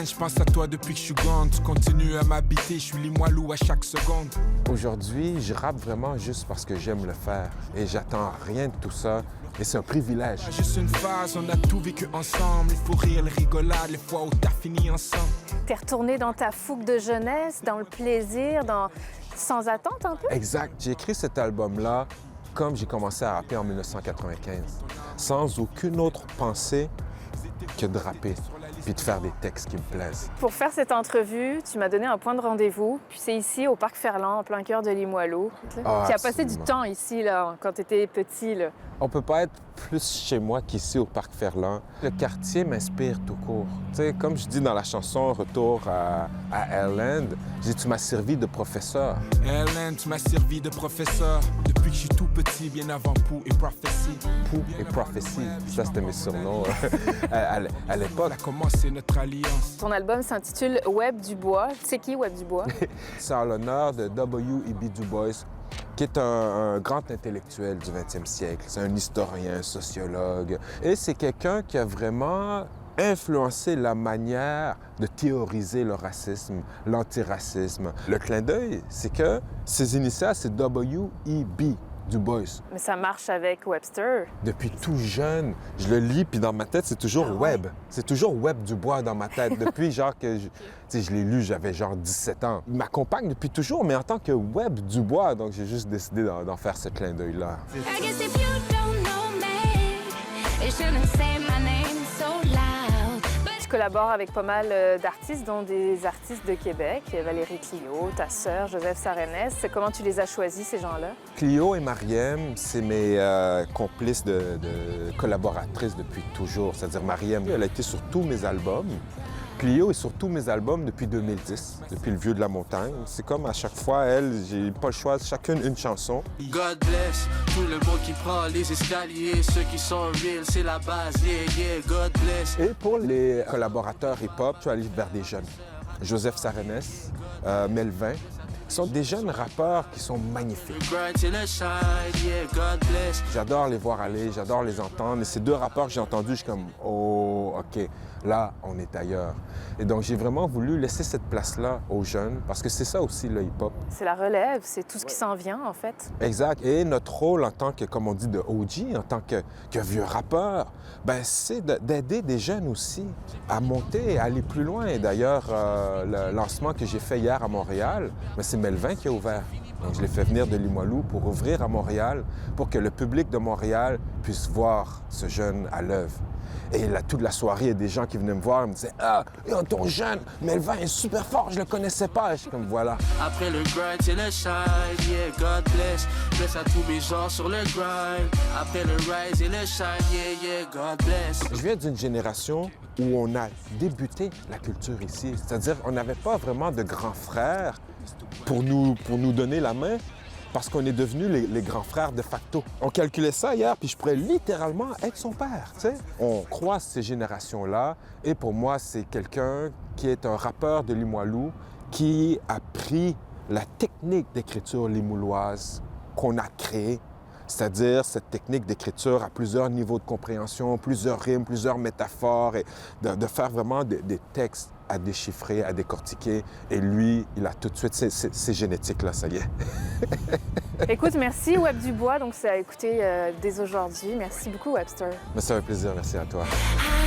Hélène, je pense à toi depuis que je suis grande. Tu continues à m'habiter, je suis Limoilou à chaque seconde. Aujourd'hui, je rappe vraiment juste parce que j'aime le faire. Et j'attends rien de tout ça. Et c'est un privilège. Juste une phase, on a tout vécu ensemble. Il faut rire, les rigolades, les fois où t'as fini ensemble. T'es retourné dans ta fougue de jeunesse, dans le plaisir, sans attente un peu? Exact. J'ai écrit cet album-là comme j'ai commencé à rapper en 1995, sans aucune autre pensée que de rapper, puis de faire des textes qui me plaisent. Pour faire cette entrevue, tu m'as donné un point de rendez-vous, puis c'est ici, au Parc Ferland, en plein cœur de Limoilou. Ah, Tu as passé du temps ici, là, quand tu étais petit, là. On peut pas être plus chez moi qu'ici au Parc Ferland. Le quartier m'inspire tout court. Tu sais, comme je dis dans la chanson Retour à Airland, je dis tu m'as servi de professeur. Hélène, tu m'as servi de professeur. Depuis que je suis tout petit, bien avant Pou et Prophecy. Pou et Prophecy, ça c'était mes surnoms à l'époque. On a commencé notre alliance. Ton album s'intitule Web Dubois. C'est qui Web Dubois? C'est en l'honneur de W.E.B. Du Bois, qui est un grand intellectuel du 20e siècle. C'est un historien, un sociologue. Et c'est quelqu'un qui a vraiment influencé la manière de théoriser le racisme, l'antiracisme. Le clin d'œil, c'est que ses initiales, c'est W.E.B. Du Bois. Mais ça marche avec Webster. Depuis tout jeune, je le lis, puis dans ma tête, c'est toujours Web. C'est toujours Web Dubois dans ma tête. Depuis genre que je l'ai lu, j'avais genre 17 ans. Il m'accompagne depuis toujours, mais en tant que Web Dubois, donc j'ai juste décidé d'en faire ce clin d'œil-là. Tu collabores avec pas mal d'artistes, dont des artistes de Québec, Valérie Clio, ta sœur, Joseph Sarenès. Comment tu les as choisis, ces gens-là? Clio et Mariem, c'est mes complices de collaboratrices depuis toujours. C'est-à-dire Mariem, elle a été sur tous mes albums. Clio est sur tous mes albums depuis 2010, depuis Le Vieux de la Montagne. C'est comme à chaque fois, elle, j'ai pas le choix, chacune une chanson. God bless tout le monde qui prend les escaliers, ceux qui sont real, c'est la base, yeah, yeah, God bless. Et pour les collaborateurs hip-hop, tu vas aller vers des jeunes. Joseph Sarenès, Melvin, sont des jeunes rappeurs qui sont magnifiques. J'adore les voir aller, j'adore les entendre. Et ces deux rappeurs que j'ai entendus, je suis comme « Oh, OK, là, on est ailleurs ». Et donc, j'ai vraiment voulu laisser cette place-là aux jeunes, parce que c'est ça aussi, le hip-hop. C'est la relève, c'est tout ce qui s'en vient, en fait. Exact. Et notre rôle en tant que, comme on dit, de OG, en tant que vieux rappeur, ben c'est d'aider des jeunes aussi à monter, à aller plus loin. Et d'ailleurs, le lancement que j'ai fait hier à Montréal, ben c'est Melvin qui a ouvert. Donc, je l'ai fait venir de Limoilou pour ouvrir à Montréal, pour que le public de Montréal puisse voir ce jeune à l'œuvre. Et là, toute la soirée, il y a des gens qui venaient me voir et me disaient « Ah, ton jeune, Melvin est super fort, je le connaissais pas. » Et je suis comme « Voilà. » Après le grind, c'est le shine, yeah, God bless. Bless à tous mes gens sur le grind. Après le rise et le shine, yeah, yeah, God bless. Je viens d'une génération où on a débuté la culture ici. C'est-à-dire, on n'avait pas vraiment de grands frères pour nous donner la main, parce qu'on est devenus les grands frères de facto. On calculait ça hier, puis je pourrais littéralement être son père, tu sais. On croise ces générations-là, et pour moi, c'est quelqu'un qui est un rappeur de Limoilou qui a pris la technique d'écriture limouloise qu'on a créée, c'est-à-dire cette technique d'écriture à plusieurs niveaux de compréhension, plusieurs rimes, plusieurs métaphores, et de faire vraiment des textes à déchiffrer, à décortiquer. Et lui, il a tout de suite ces génétiques-là, ça y est. Écoute, merci Web Dubois, donc c'est à écouter dès aujourd'hui. Merci beaucoup, Webster. Mais c'est un plaisir, merci à toi. I